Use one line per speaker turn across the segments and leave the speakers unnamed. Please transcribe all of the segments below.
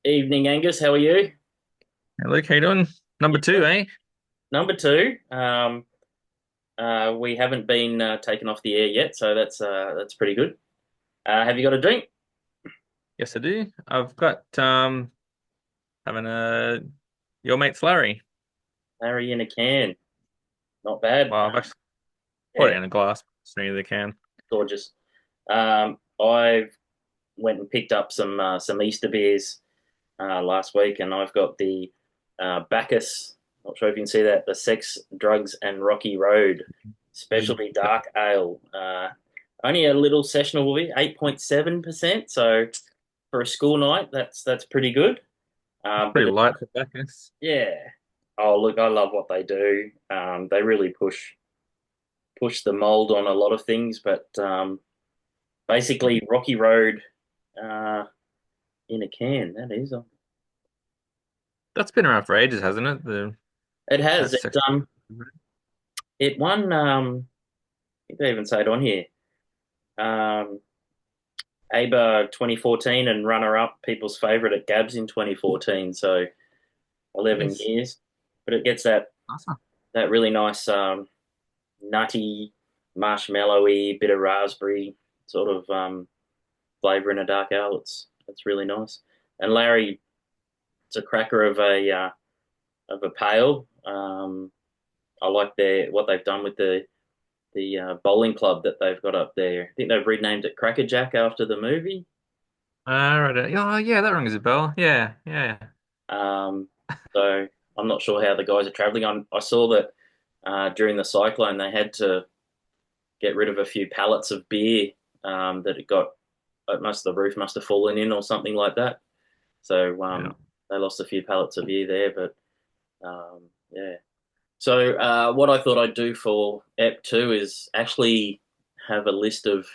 Evening, Angus. How are you?
Hey Luke, how you doing? Number
Yeah.
two, eh?
Number two. We haven't been taken off the air yet, so that's pretty good. Have you got a drink?
Yes, I do. I've got having a your mate's Larry.
Larry in a can. Not bad.
Well, I've actually poured
Yeah,
it in a glass, so near the can.
gorgeous. I've went and picked up some Easter beers last week, and I've got the Bacchus. Not sure if you can see that. The Sex, Drugs, and Rocky Road
Mm.
Specialty Dark Ale. Only a little sessionable beer, 8.7%. So for a school night, that's pretty good. But
Pretty light for Bacchus.
yeah, oh look, I love what they do. They really push the mold on a lot of things, but basically Rocky Road uh, in a can. That is.
That's been around for ages, hasn't it? The
It has.
that
It
section.
it won. I think they even say it on here. Um, ABA 2014 and runner up, people's favourite at Gabs in 2014. So 11
Jeez.
years, but it gets
Awesome.
that really nice nutty, marshmallowy, bit of raspberry sort of flavour in a dark ale. It's really nice. And Larry, it's a cracker of a pale. I like what they've done with the bowling club that they've got up there. I think they've renamed it Cracker Jack after the movie.
Right. Oh, yeah, that rings a bell. Yeah, yeah.
Um, so I'm not sure how the guys are traveling. I saw that during the cyclone they had to get rid of a few pallets of beer that it got. Most of the roof must have fallen in or something like that. So
Yeah.
they lost a few pallets of beer there. But yeah. So what I thought I'd do for EP2 is actually have a list of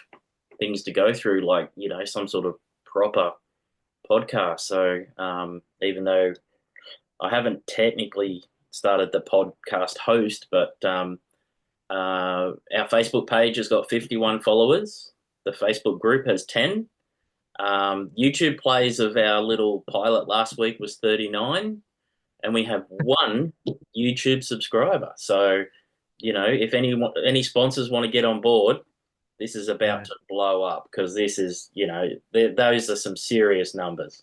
things to go through, like some sort of proper podcast. So even though I haven't technically started the podcast host, but our Facebook page has got 51 followers. The Facebook group has 10. YouTube plays of our little pilot last week was 39, and we have one YouTube subscriber. So, if any sponsors want to get on board, this is about
Yeah.
to blow up because this is, those are some serious numbers.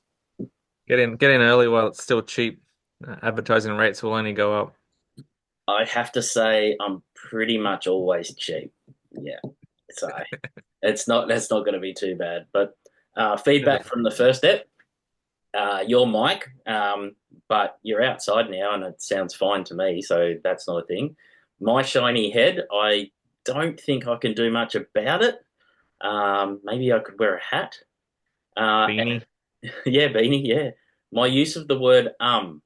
Get in early while it's still cheap. Advertising rates will only go up.
I have to say I'm pretty much always cheap. Yeah. So that's not going to be too bad. But feedback from the first step, your mic, but you're outside now and it sounds fine to me. So that's not a thing. My shiny head, I don't think I can do much about it. Maybe I could wear a hat.
Beanie.
Yeah, beanie, yeah. My use of the word Um,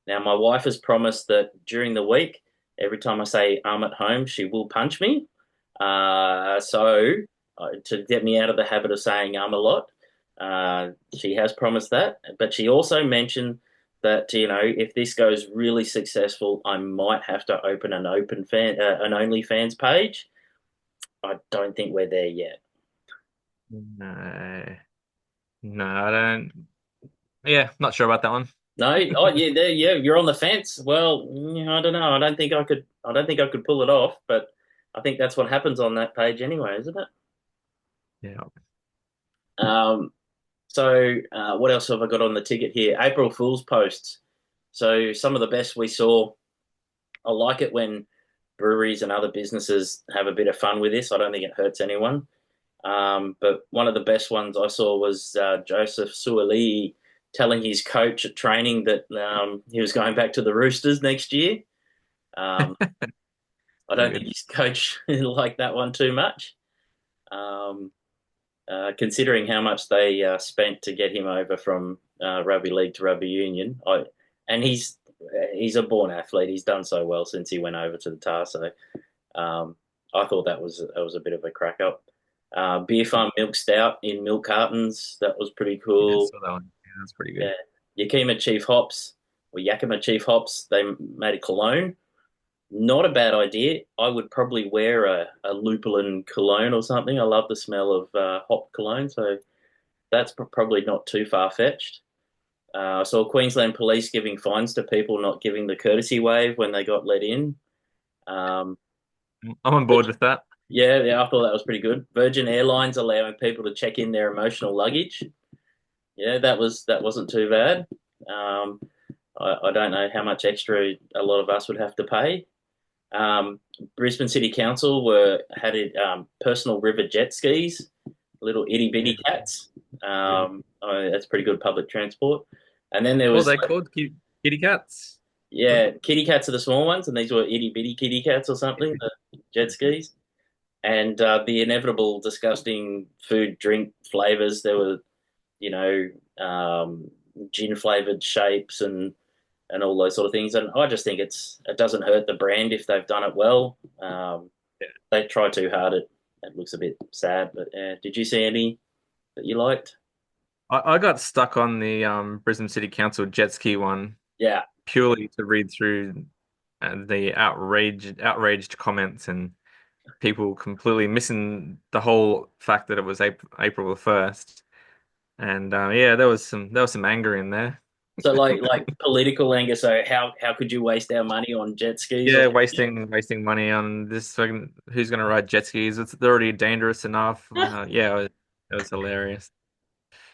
now, my wife has promised that during the week, every time I say at home, she will punch me. To get me out of the habit of saying a lot, she has promised that. But she also mentioned that, if this goes really successful, I might have to open an OnlyFans page. I don't think we're there yet.
No. No, I don't. Yeah, not sure about that one.
No, oh yeah, there, yeah, you're on the fence. Well, I don't know. I don't think I could. I don't think I could pull it off. But I think that's what happens on that page anyway, isn't it?
Yeah.
Um, what else have I got on the ticket here? April Fool's posts. So some of the best we saw. I like it when breweries and other businesses have a bit of fun with this. I don't think it hurts anyone. But one of the best ones I saw was Joseph Suoli telling his coach at training that he was going back to the Roosters next year. Um, I
Pretty
don't think
good.
his coach liked that one too much, um, considering how much they spent to get him over from rugby league to rugby union. And he's a born athlete. He's done so well since he went over to the Tar. So um, I thought that was a bit of a crack up. Beer Farm Milk Stout in milk cartons. That was pretty
Yeah,
cool.
so that one. Yeah, that's pretty
Yeah.
good.
Yakima Chief Hops or Yakima Chief Hops. They made a cologne. Not a bad idea. I would probably wear a lupulin cologne or something. I love the smell of hop cologne, so that's probably not too far fetched. I saw Queensland Police giving fines to people not giving the courtesy wave when they got let in. Um,
I'm on board with that.
yeah, yeah, I thought that was pretty good. Virgin Airlines allowing people to check in their emotional luggage. Yeah, that wasn't too bad. Um, I don't know how much extra a lot of us would have to pay. Um, Brisbane City Council were had it personal river jet skis, little itty
Yeah.
bitty cats. That's pretty good public transport. And then there
What are
was
they called? Kitty cats?
yeah, kitty cats are the small ones, and these were itty bitty kitty cats or something, the jet skis. And the inevitable disgusting food drink flavors. There were, you know, gin flavored shapes and all those sort of things. And I just think it doesn't hurt the brand if they've done it well. They try too hard. It looks a bit sad. But did you see any that you liked?
I got stuck on the Brisbane City Council jet ski one
Yeah.
purely to read through the outraged comments and people completely missing the whole fact that it was April the 1st. And yeah, there was some anger in there.
So like political anger. So how could you waste our money on jet skis or
Yeah,
something?
wasting money on this who's gonna ride jet skis? They're already dangerous enough. Yeah, it was hilarious.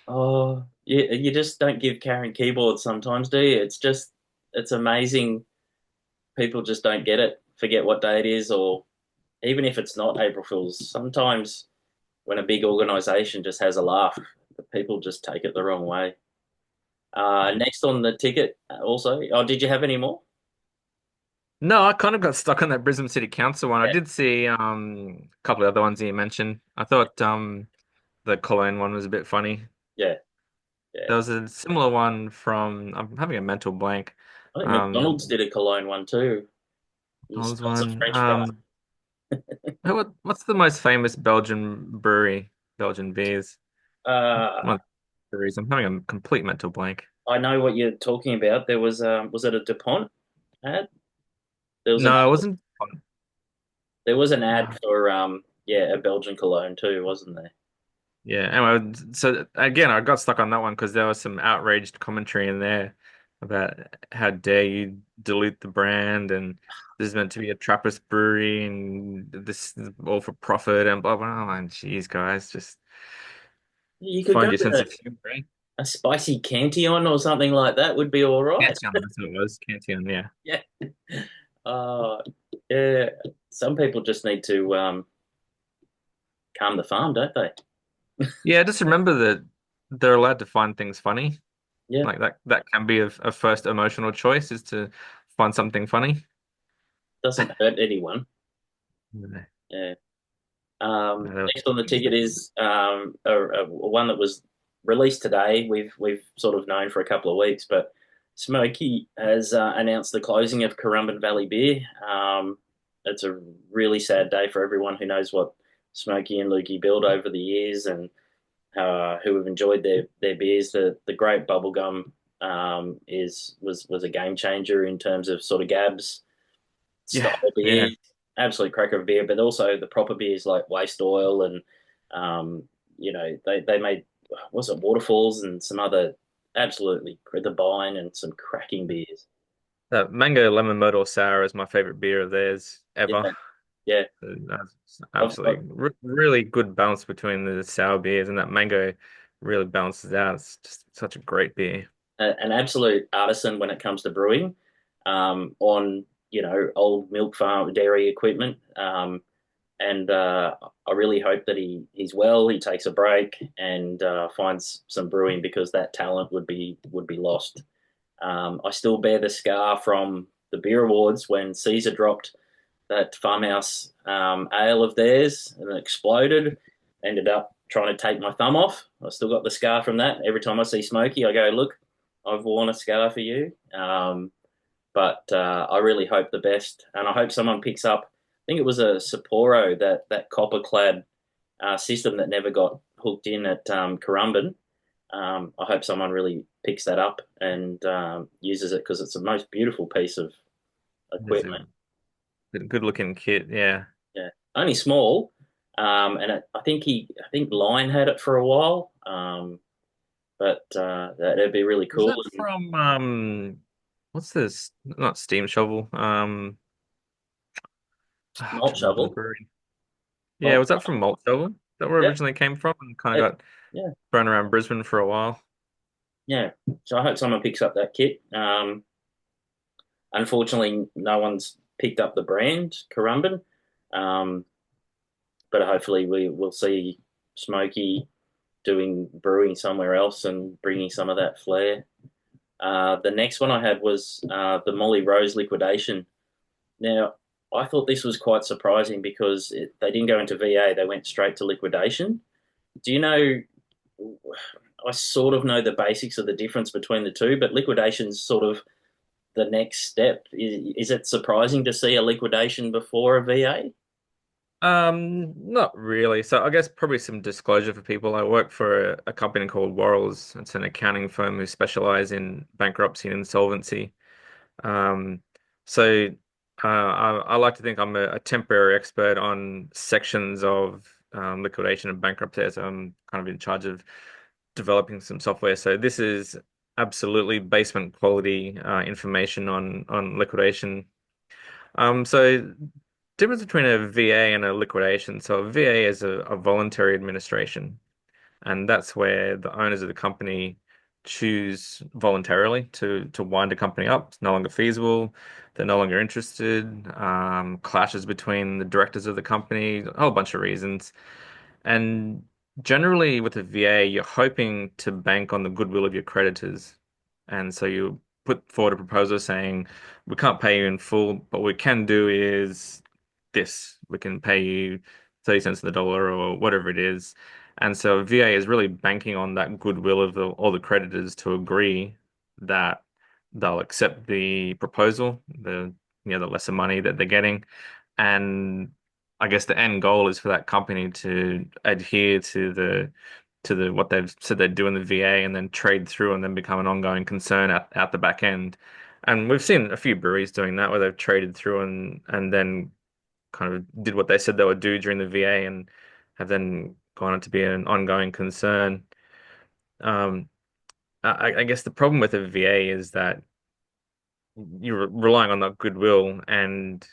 Oh, you just don't give Karen keyboards sometimes, do you? It's amazing. People just don't get it, forget what day it is, or even if it's not April Fool's, sometimes when a big organization just has a laugh, the people just take it the wrong way. Next on the ticket, also, oh, did you have any more?
No, I kind of got stuck on that Brisbane City Council one. I
Yeah,
did see a couple of other ones that you mentioned. I thought the Cologne one was a bit funny.
yeah, yeah.
There was a similar one from I'm having a mental blank.
I think McDonald's
Um,
did a cologne one too.
what was
Lots of
one?
French fries.
What's the most famous Belgian brewery? Belgian beers.
Uh,
One of the breweries. I'm having a complete mental blank.
I know what you're talking about. There was it a DuPont ad? There was an
No, it wasn't.
there was an ad
Uh,
for yeah, a Belgian cologne too, wasn't there?
Yeah. Anyway, so again, I got stuck on that one because there was some outraged commentary in there about how dare you dilute the brand and this is meant to be a Trappist brewery and this is all for profit and blah blah blah. And geez, guys, just
You could go
find your sense
with
of humor. Eh?
a spicy Cantillon or something like that would be all right.
Cantillon, that's what it was. Cantillon, yeah.
Yeah. Uh, yeah. Some people just need to calm the farm, don't they?
Yeah, just remember that they're allowed to find things funny.
Yeah.
Like that can be a first emotional choice is to find something funny.
Doesn't hurt anyone.
No,
Yeah.
no,
Next on the ticket is one that was released today. We've sort of known for a couple of weeks, but Smokey has announced the closing of Currumbin Valley Beer. It's a really sad day for everyone who knows what Smokey and Lukey built over the years and who have enjoyed their beers. The Great Bubblegum is was a game changer in terms of sort of Gabs
yeah,
style
yeah.
beer, absolute cracker of beer, but also the proper beers like Waste Oil and they made was it Waterfalls and some other absolutely the Vine and some cracking beers.
Mango lemon myrtle sour is my favorite beer of theirs ever.
Yeah, yeah.
That's
I've,
absolutely really good balance between the sour beers and that mango really balances out. It's just such a great beer.
an absolute artisan when it comes to brewing on old milk farm dairy equipment. And I really hope that he's well. He takes a break and finds some brewing because that talent would be lost. I still bear the scar from the beer awards when Caesar dropped that farmhouse ale of theirs and it exploded. Ended up trying to take my thumb off. I still got the scar from that. Every time I see Smokey, I go, "Look, I've worn a scar for you." But I really hope the best, and I hope someone picks up. I think it was a Sapporo that copper clad system that never got hooked in at Currumbin. I hope someone really picks that up and uses it because it's the most beautiful piece of
It's a
equipment.
good looking kit. Yeah.
Yeah, only small, and I think Line had it for a while, but that'd be really
Was
cool.
that
And
from what's this? Not Steam Shovel. I
malt
can't remember the
shovel,
brewery. Yeah,
malt
was that from
shovel.
Malt Shovel? Is that where it
Yep.
originally came from and kind of
It,
got
yeah,
thrown around Brisbane for a while?
yeah. So I hope someone picks up that kit. Unfortunately, no one's picked up the brand Currumbin, um, but hopefully we will see Smokey doing brewing somewhere else and bringing some of that flair. The next one I had was the Molly Rose liquidation. Now, I thought this was quite surprising because they didn't go into VA; they went straight to liquidation. Do you know? I sort of know the basics of the difference between the two, but liquidation's sort of the next step. Is it surprising to see a liquidation before a VA?
Not really. So I guess probably some disclosure for people. I work for a company called Worrells. It's an accounting firm who specialize in bankruptcy and insolvency. Um, so I like to think I'm a temporary expert on sections of liquidation and bankruptcy, as I'm kind of in charge of developing some software. So this is absolutely basement quality information on liquidation. So difference between a VA and a liquidation. So a VA is a voluntary administration. And that's where the owners of the company choose voluntarily to wind a company up. It's no longer feasible. They're no longer interested. Clashes between the directors of the company, a whole bunch of reasons. And generally, with a VA, you're hoping to bank on the goodwill of your creditors. And so you put forward a proposal saying, we can't pay you in full, but what we can do is this. We can pay you 30 cents on the dollar or whatever it is. And so VA is really banking on that goodwill of all the creditors to agree that they'll accept the proposal, the lesser money that they're getting. And I guess the end goal is for that company to adhere to the what they've said they do in the VA and then trade through and then become an ongoing concern at the back end. And we've seen a few breweries doing that where they've traded through and then kind of did what they said they would do during the VA and have then gone on to be an ongoing concern. Um, I guess the problem with a VA is that you're relying on that goodwill and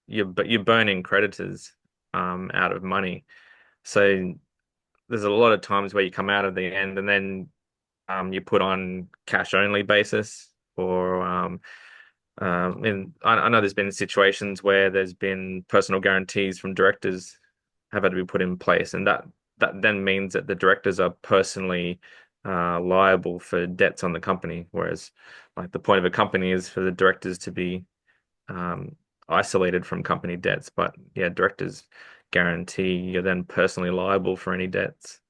you're burning creditors out of money. So there's a lot of times where you come out of the end and then you put on cash only basis or and I know there's been situations where there's been personal guarantees from directors have had to be put in place, and that then means that the directors are personally liable for debts on the company, whereas like the point of a company is for the directors to be um, isolated from company debts. But yeah, directors guarantee you're then personally liable for any debts.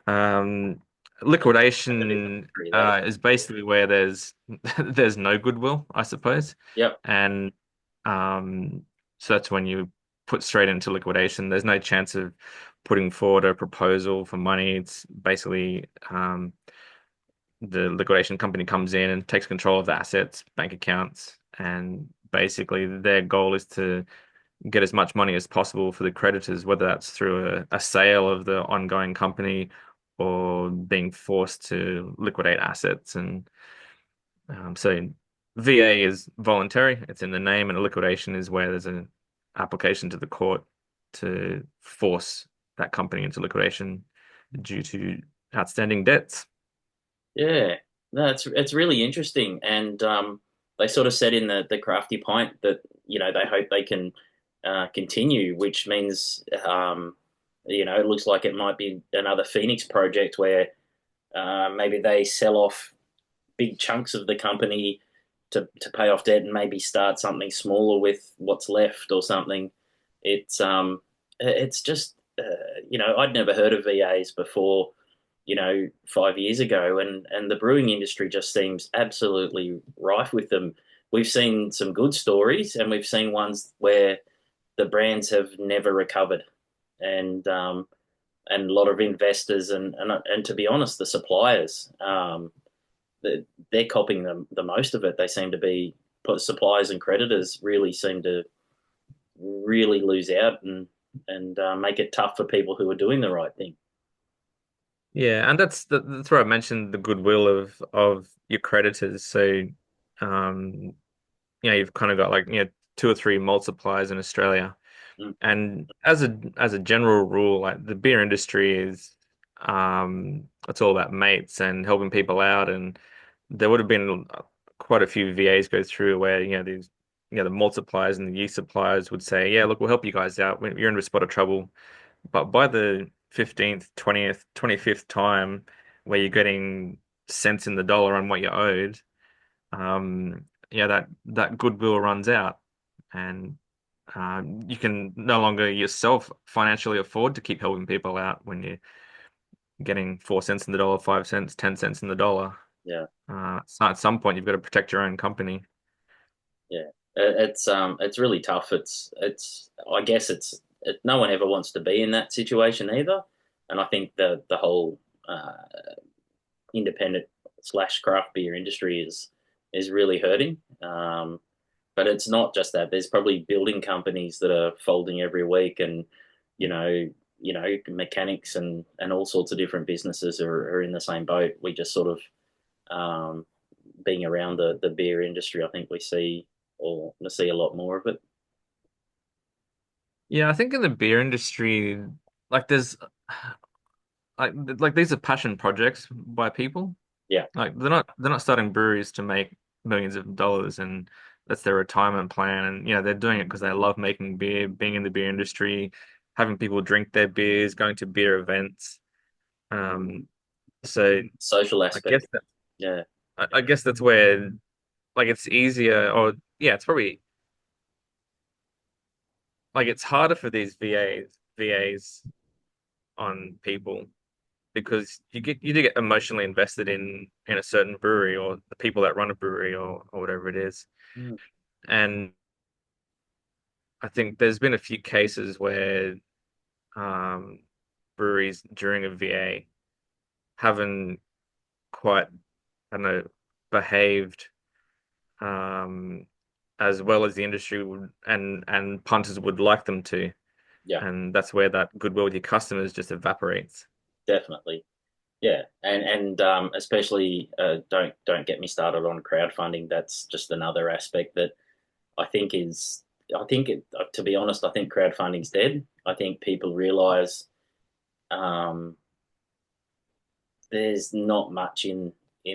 Um,
That's a different
Liquidation
story, that is.
is basically where there's there's no goodwill, I suppose,
Yep.
and um, so that's when you put straight into liquidation. There's no chance of putting forward a proposal for money. It's basically the liquidation company comes in and takes control of the assets, bank accounts, and basically their goal is to get as much money as possible for the creditors, whether that's through a sale of the ongoing company or being forced to liquidate assets. And so VA is voluntary, it's in the name, and a liquidation is where there's an application to the court to force that company into liquidation due to outstanding debts.
Yeah, no, it's really interesting, and they sort of said in the crafty pint that they hope they can continue, which means it looks like it might be another Phoenix project where maybe they sell off big chunks of the company to pay off debt and maybe start something smaller with what's left or something. It's just I'd never heard of VAs before 5 years ago, and the brewing industry just seems absolutely rife with them. We've seen some good stories, and we've seen ones where the brands have never recovered, and and a lot of investors and to be honest, the suppliers, they're copying the most of it. They seem to be suppliers and creditors really seem to really lose out and make it tough for people who are doing the right thing.
Yeah, and that's where I mentioned the goodwill of your creditors. So, um, you've kind of got like, two or three multipliers in Australia.
Mm,
And as a general rule, like the beer industry is, it's all about mates and helping people out. And there would have been quite a few VAs go through where, the multipliers and the yeast suppliers would say, yeah, look, we'll help you guys out when you're in a spot of trouble. But by the 15th, 20th, 25th time where you're getting cents in the dollar on what you owed, that goodwill runs out, and you can no longer yourself financially afford to keep helping people out when you're getting 4 cents in the dollar, 5 cents, 10 cents in the dollar.
yeah,
So at some point, you've got to protect your own company.
yeah. It's really tough. It's I guess no one ever wants to be in that situation either. And I think the whole independent slash craft beer industry is really hurting. But it's not just that. There's probably building companies that are folding every week, and you know, mechanics and all sorts of different businesses are in the same boat. We just sort of being around the beer industry, I think we see a lot more of it.
Yeah, I think in the beer industry, like there's like these are passion projects by people.
Yeah.
Like they're not starting breweries to make millions of dollars, and that's their retirement plan. And they're doing it because they love making beer, being in the beer industry, having people drink their beers, going to beer events. So
Social
I
aspect.
guess that
Yeah.
I guess that's where, like, it's easier, or yeah, it's probably like it's harder for these VAs on people because you do get emotionally invested in a certain brewery or the people that run a brewery or whatever it is.
Mm.
And I think there's been a few cases where um, breweries during a VA haven't quite, I don't know, behaved um, as well as the industry would and punters would like them to.
Yeah,
And that's where that goodwill with your customers just evaporates.
definitely. Yeah, and especially don't get me started on crowdfunding. That's just another aspect that I think is to be honest, I think crowdfunding's dead. I think people realize um, there's not much in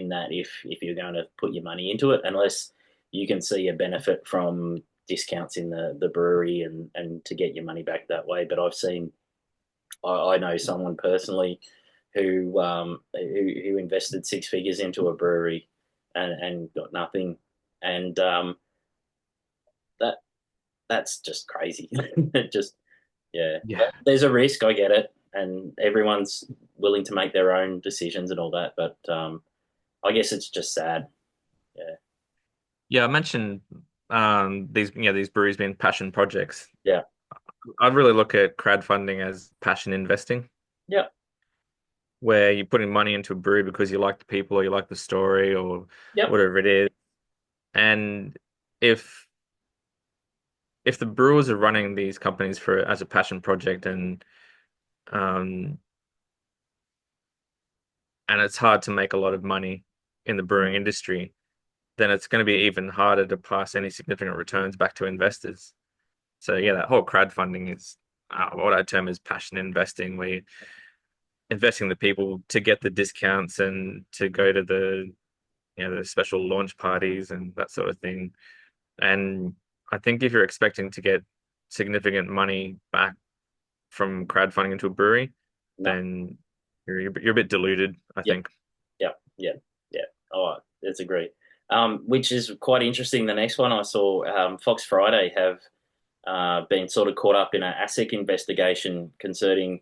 that if you're going to put your money into it, unless you can see a benefit from discounts in the brewery and to get your money back that way. But I know someone personally who invested six figures into a brewery and got nothing, and that that's just crazy. Just yeah,
Yeah.
but there's a risk. I get it, and everyone's willing to make their own decisions and all that. But I guess it's just sad. Yeah,
Yeah, I mentioned these breweries being passion projects.
yeah,
I'd really look at crowdfunding as passion investing,
yeah,
where you're putting money into a brewery because you like the people or you like the story or
yep,
whatever it is. And if if the brewers are running these companies for as a passion project um and it's hard to make a lot of money in the brewing industry, then it's going to be even harder to pass any significant returns back to investors. So yeah, that whole crowdfunding is what I term as passion investing, where you're investing in the people to get the discounts and to go to the special launch parties and that sort of thing. And I think if you're expecting to get significant money back from crowdfunding into a brewery,
no,
then you're a bit deluded, I
yep,
think.
yep, yep, yeah. Oh, that's great. Which is quite interesting. The next one I saw, Fox Friday have been sort of caught up in an ASIC investigation concerning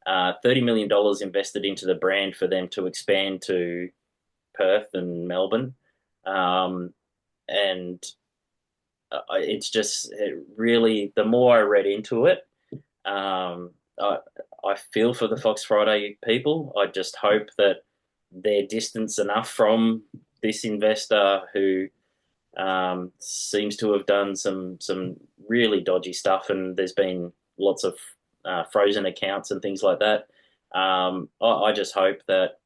$30 million invested into the brand for them to expand to Perth and Melbourne. Um, and it's just really, the more I read into it, um, I, I feel for the Fox Friday people. I just hope that they're distanced enough from this investor who seems to have done some really dodgy stuff, and there's been lots of frozen accounts and things like that. I just hope that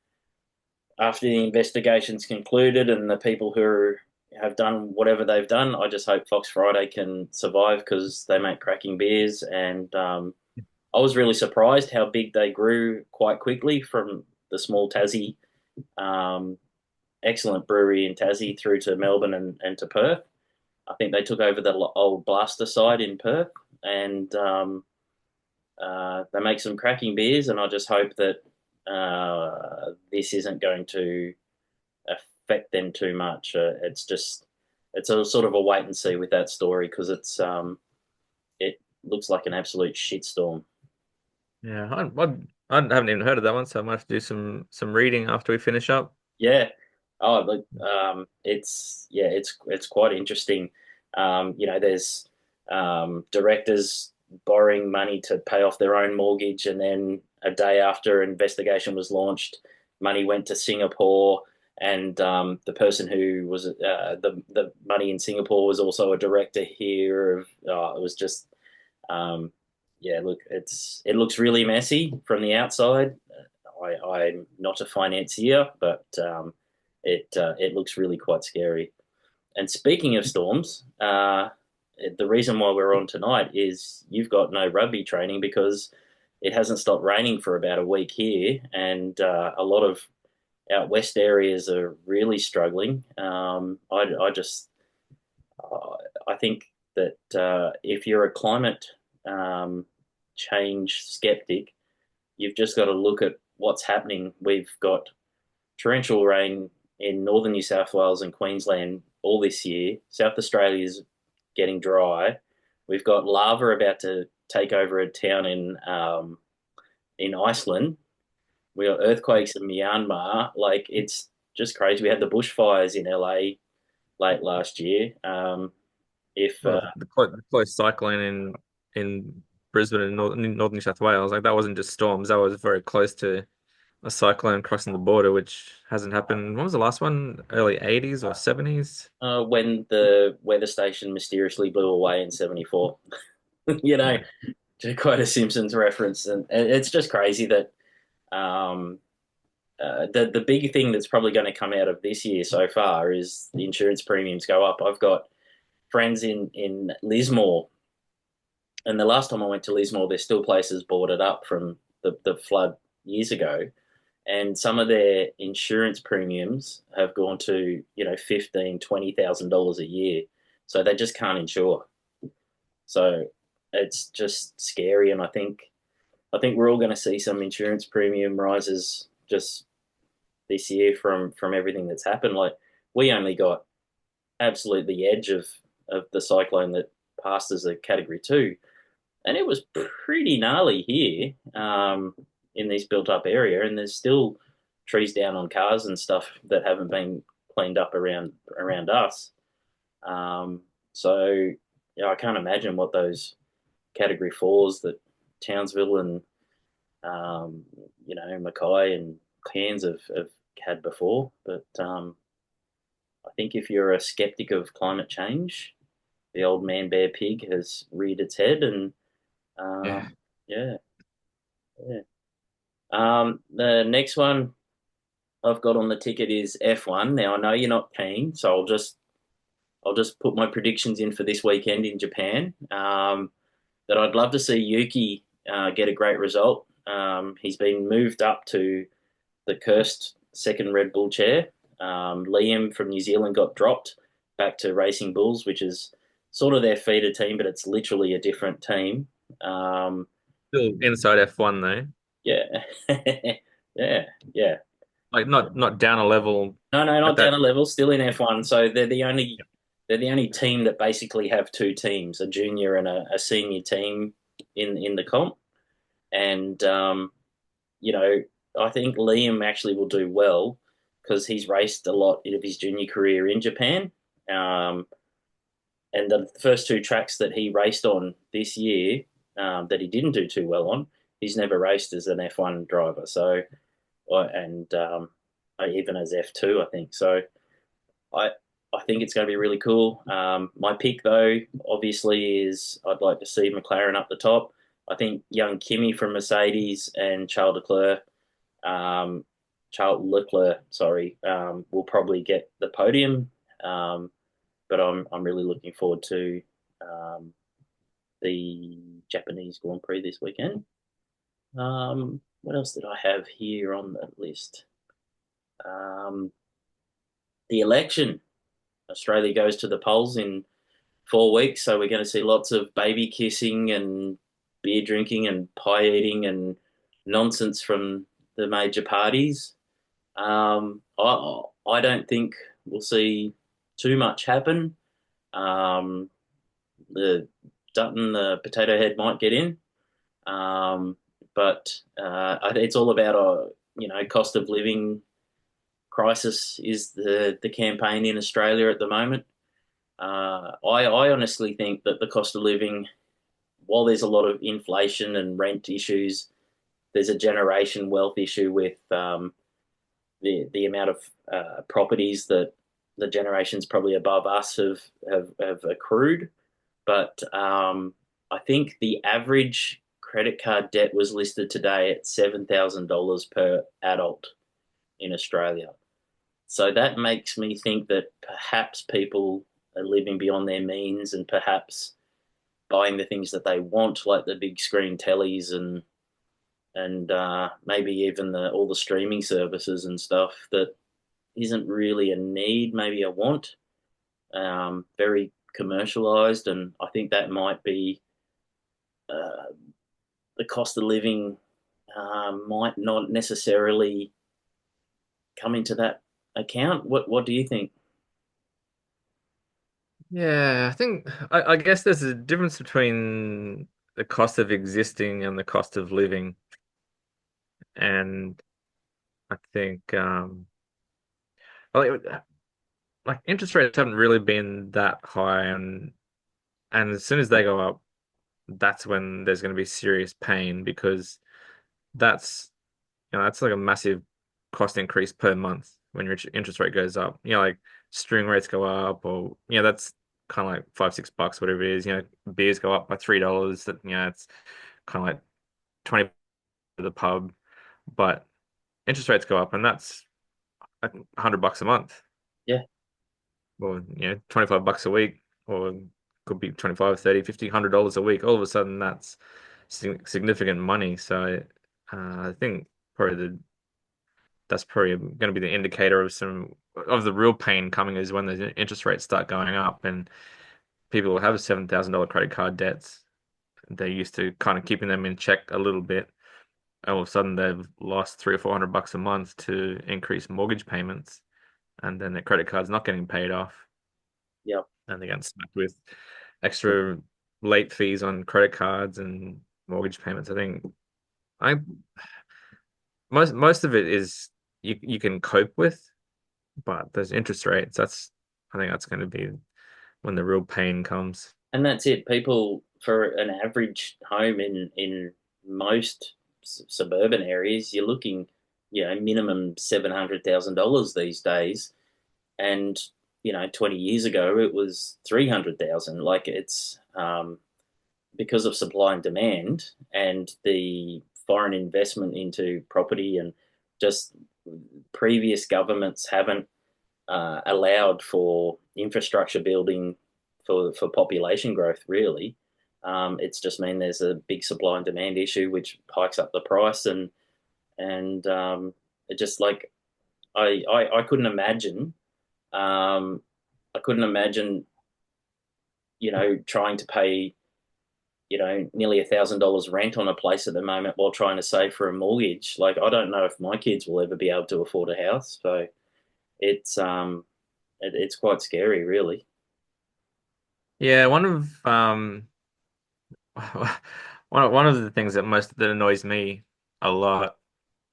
after the investigation's concluded and the people who have done whatever they've done, I just hope Fox Friday can survive because they make cracking beers. And I was really surprised how big they grew quite quickly from the small Tassie, um, excellent brewery in Tassie through to Melbourne and to Perth. I think they took over the old Blaster side in Perth, and they make some cracking beers. And I just hope that this isn't going to affect them too much. It's a sort of a wait and see with that story because it looks like an absolute shitstorm.
Yeah, I haven't even heard of that one, so I might have to do some reading after we finish up.
Yeah. Oh, look, it's quite interesting. There's directors borrowing money to pay off their own mortgage, and then a day after an investigation was launched, money went to Singapore, and the person who was the money in Singapore was also a director here. It was just yeah, look, it looks really messy from the outside. I'm not a financier, but it looks really quite scary. And speaking of storms, the reason why we're on tonight is you've got no rugby training because it hasn't stopped raining for about a week here, and a lot of out west areas are really struggling. I just I think that if you're a climate um, change skeptic, you've just got to look at what's happening. We've got torrential rain in northern New South Wales and Queensland all this year. South Australia is getting dry. We've got lava about to take over a town in Iceland. We got earthquakes in Myanmar. Like it's just crazy. We had the bushfires in LA late last year. If
Well, the close cyclone in Brisbane and Northern New South Wales, like that wasn't just storms, that was very close to a cyclone crossing the border, which hasn't happened. When was the last one? Early 80s or 70s?
when the weather station mysteriously blew away in '74, you know,
Yeah.
to quote a Simpsons reference, and it's just crazy that um, the big thing that's probably going to come out of this year so far is the insurance premiums go up. I've got friends in Lismore, and the last time I went to Lismore, there's still places boarded up from the flood years ago, and some of their insurance premiums have gone to 15,000 to $20,000 a year, so they just can't insure. So it's just scary, and I think we're all going to see some insurance premium rises just this year from everything that's happened. Like we only got absolutely the edge of the cyclone that passed as a Category 2, and it was pretty gnarly here in this built-up area, and there's still trees down on cars and stuff that haven't been cleaned up around us. Um, so yeah, I can't imagine what those Category 4s that Townsville and Mackay and Cairns have had before. But I think if you're a skeptic of climate change, the old man bear pig has reared its head, and
Yeah.
yeah, yeah. The next one I've got on the ticket is F1. Now I know you're not keen, so I'll just put my predictions in for this weekend in Japan. That I'd love to see Yuki get a great result. He's been moved up to the cursed second Red Bull chair. Liam from New Zealand got dropped back to Racing Bulls, which is sort of their feeder team, but it's literally a different team. Um,
Still inside F1 though.
yeah, yeah, yeah.
Like not down a level
No, no,
at
not down
that.
a level. Still in F1. So they're the only team that basically have two teams, a junior and a senior team in the comp. And you know, I think Liam actually will do well because he's raced a lot of his junior career in Japan. Um, and the first two tracks that he raced on this year that he didn't do too well on, he's never raced as an F1 driver. So, and even as F2, I think. So, I I think it's going to be really cool. My pick, though, obviously, is I'd like to see McLaren up the top. I think young Kimi from Mercedes and um, Charles Leclerc, sorry, will probably get the podium. Um, but I'm really looking forward to um, the Japanese Grand Prix this weekend. What else did I have here on the list? Um, the election. Australia goes to the polls in 4 weeks, so we're going to see lots of baby kissing and beer drinking and pie eating and nonsense from the major parties. I don't think we'll see too much happen. Um, the Dutton, the potato head, might get in, um, but it's all about cost of living crisis is the campaign in Australia at the moment. I honestly think that the cost of living, while there's a lot of inflation and rent issues, there's a generation wealth issue with the amount of properties that the generations probably above us have accrued. But I think the average credit card debt was listed today at $7,000 per adult in Australia. So that makes me think that perhaps people are living beyond their means and perhaps buying the things that they want, like the big screen tellies and maybe even all the streaming services and stuff that isn't really a need, maybe a want. Very commercialized, and I think that might be uh, the cost of living might not necessarily come into that account. What do you think?
Yeah, I think I guess there's a difference between the cost of existing and the cost of living, and I think like, like interest rates haven't really been that high, and as soon as they go up, that's when there's going to be serious pain because that's that's like a massive cost increase per month when your interest rate goes up. Like string rates go up, or that's kind of like $5, $6, whatever it is. Beers go up by $3. That it's kind of like 20 for the pub, but interest rates go up, and that's like $100 a month,
Yeah,
or $25 a week, or could be 25, 30, 50, $100 a week. All of a sudden, that's significant money. So I think probably that's probably going to be the indicator of some of the real pain coming is when the interest rates start going up and people will have $7,000 credit card debts. They're used to kind of keeping them in check a little bit. All of a sudden, they've lost 300 or $400 a month to increase mortgage payments, and then their credit card's not getting paid off,
yeah.
and they're getting smacked with extra late fees on credit cards and mortgage payments. I most of it is you can cope with, but those interest rates, I think that's going to be when the real pain comes.
And that's it. People for an average home in most suburban areas, you're looking, minimum $700,000 these days. And 20 years ago it was 300,000. Like it's because of supply and demand and the foreign investment into property and just previous governments haven't allowed for infrastructure building for population growth. Really, it's just mean there's a big supply and demand issue, which hikes up the price, and it just like I couldn't imagine. Um, I couldn't imagine, trying to pay, nearly $1,000 rent on a place at the moment while trying to save for a mortgage. Like, I don't know if my kids will ever be able to afford a house. So it's quite scary, really.
Yeah, one of the things that annoys me a lot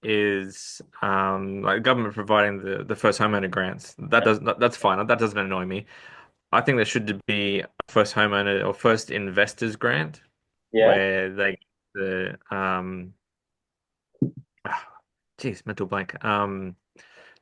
is like government providing the first homeowner grants. That's fine. That doesn't annoy me. I think there should be a first homeowner or first investors grant
Yeah,
where they the geez, mental blank.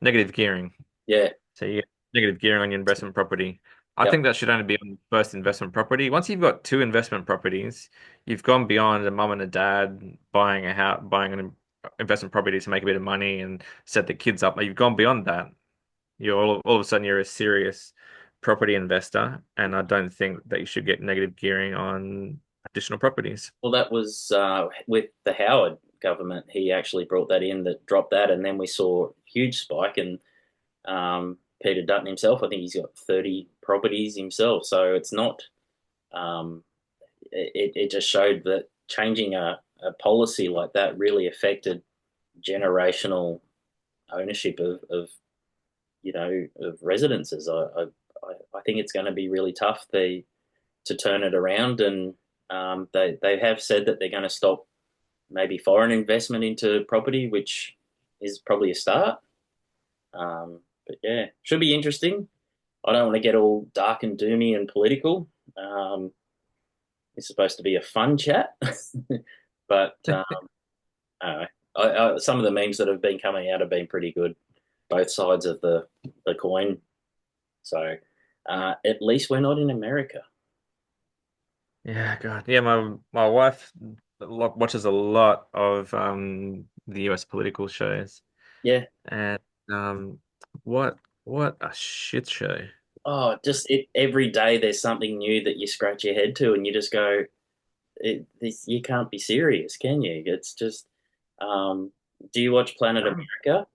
Negative gearing.
yeah,
So you get negative gearing on your investment property. I
Yep.
think that should only be on first investment property. Once you've got two investment properties, you've gone beyond a mum and a dad buying a house, buying an investment property to make a bit of money and set the kids up. Like, you've gone beyond that. You're all of a sudden you're a serious property investor, and I don't think that you should get negative gearing on additional properties.
Well, that was with the Howard government. He actually brought that in, that dropped that, and then we saw a huge spike. And Peter Dutton himself, I think he's got 30 properties himself. So it's not. Um, it just showed that changing a policy like that really affected generational ownership of residences. I think it's going to be really tough to turn it around, and they have said that they're going to stop maybe foreign investment into property, which is probably a start. But yeah, should be interesting. I don't want to get all dark and doomy and political. Um, it's supposed to be a fun chat, but I don't know. Some of the memes that have been coming out have been pretty good, both sides of the coin. So at least we're not in America.
Yeah, God. Yeah, my wife watches a lot of the US political shows,
Yeah.
and um what a shit show.
Oh, just every day there's something new that you scratch your head to, and you just go, you can't be serious, can you? It's just, um, do you watch Planet
Um,
America?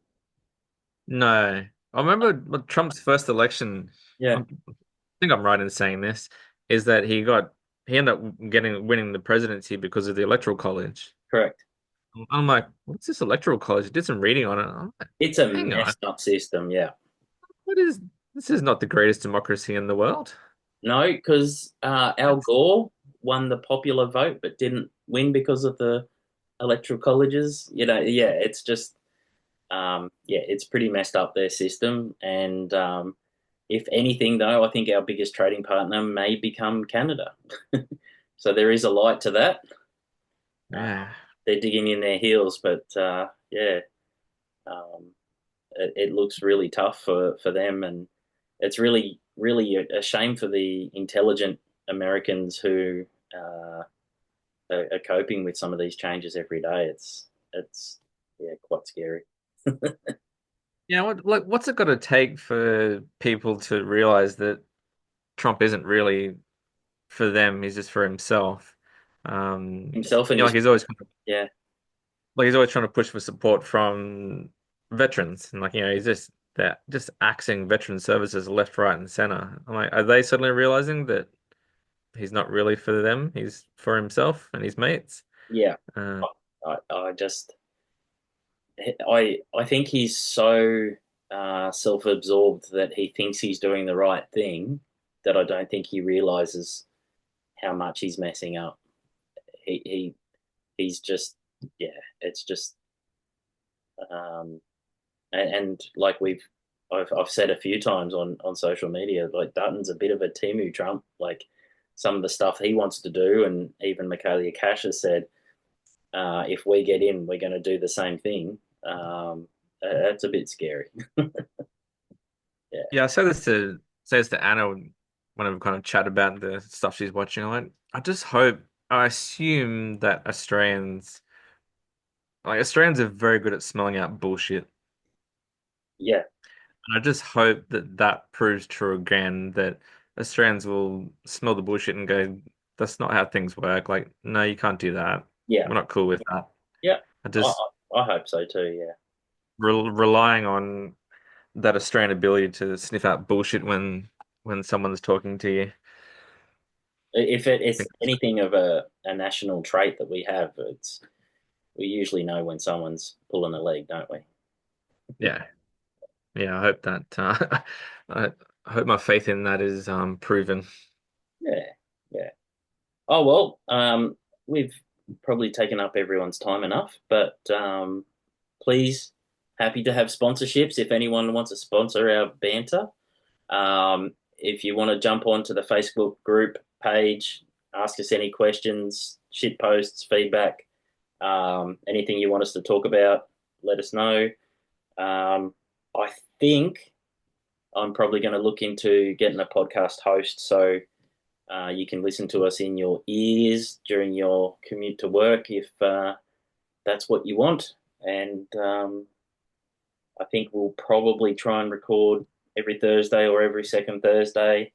No. I remember Trump's first election.
Yeah,
I think I'm right in saying this, is that he ended up winning the presidency because of the electoral college.
correct.
I'm like, what's this electoral college? I did some reading on it. I'm like,
It's a
hang on,
messed up system. Yeah.
what is this is not the greatest democracy in the world.
No, because Al
It's
Gore won the popular vote, but didn't win because of the electoral colleges. Yeah, it's just, yeah, it's pretty messed up their system. And if anything, though, I think our biggest trading partner may become Canada. So there is a light to that. Uh,
yeah.
they're digging in their heels, but yeah, um, it looks really tough for them, and it's really a shame for the intelligent Americans who are coping with some of these changes every day. It's yeah, quite scary.
Yeah, what's it got to take for people to realize that Trump isn't really for them, he's just for himself.
Himself and
You know,
his yeah,
like he's always trying to push for support from veterans, and like he's just axing veteran services left, right, and center. I'm like, are they suddenly realizing that he's not really for them? He's for himself and his mates.
yeah.
Uh,
I just I think he's so self-absorbed that he thinks he's doing the right thing, that I don't think he realizes how much he's messing up. He's just, yeah, it's just, um, and like I've said a few times on social media, like Dutton's a bit of a Timu Trump. Like some of the stuff he wants to do, and even Michaelia Cash has said, if we get in, we're going to do the same thing. That's a bit scary. Yeah,
yeah, say this to Anna when we kind of chat about the stuff she's watching. I'm like, I assume that Australians are very good at smelling out bullshit.
yeah,
I just hope that that proves true again, that Australians will smell the bullshit and go, that's not how things work. Like, no, you can't do that.
yeah,
We're not cool with that.
yeah.
I
I,
just
I hope so too. Yeah.
relying on that Australian ability to sniff out bullshit when someone's talking to you.
If
I
it's
think,
anything of a national trait that we have, it's we usually know when someone's pulling a leg, don't we?
yeah, yeah. I hope that I, I hope my faith in that is proven.
Yeah, yeah. Oh well, we've probably taken up everyone's time enough, but please, happy to have sponsorships if anyone wants to sponsor our banter. If you want to jump onto the Facebook group page, ask us any questions, shit posts, feedback, anything you want us to talk about, let us know. I think. I'm probably going to look into getting a podcast host so you can listen to us in your ears during your commute to work if that's what you want. And I think we'll probably try and record every Thursday or every second Thursday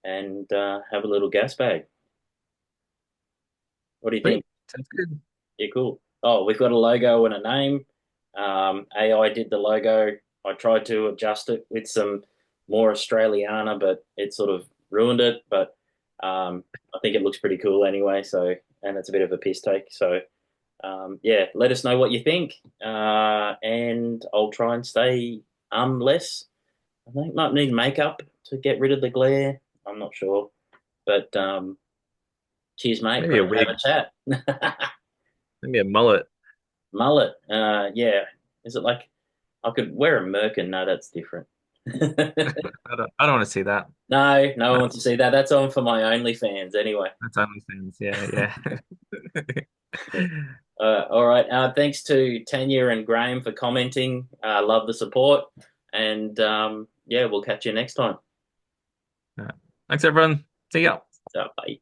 and have a little gas bag. What do you
Sweet.
think?
Sounds good.
Yeah, cool. Oh, we've got a logo and a name. AI did the logo. I tried to adjust it with some more Australiana, but it sort of ruined it. But I think it looks pretty cool anyway. So, and it's a bit of a piss take. So, yeah, let us know what you think, and I'll try and stay less. I think might need makeup to get rid of the glare. I'm not sure, but cheers, mate.
Maybe a
Great to have
wig.
a chat.
Maybe a mullet.
Mullet. Yeah. Is it like I could wear a merkin? No, that's different.
I don't want to see that.
No, no one
That's
wants to see that. That's on for my OnlyFans anyway.
that's OnlyFans. Yeah, yeah.
All right. Thanks to Tanya and Graham for commenting. Love the support. And yeah, we'll catch you next time.
Thanks, everyone. See ya.
So, bye.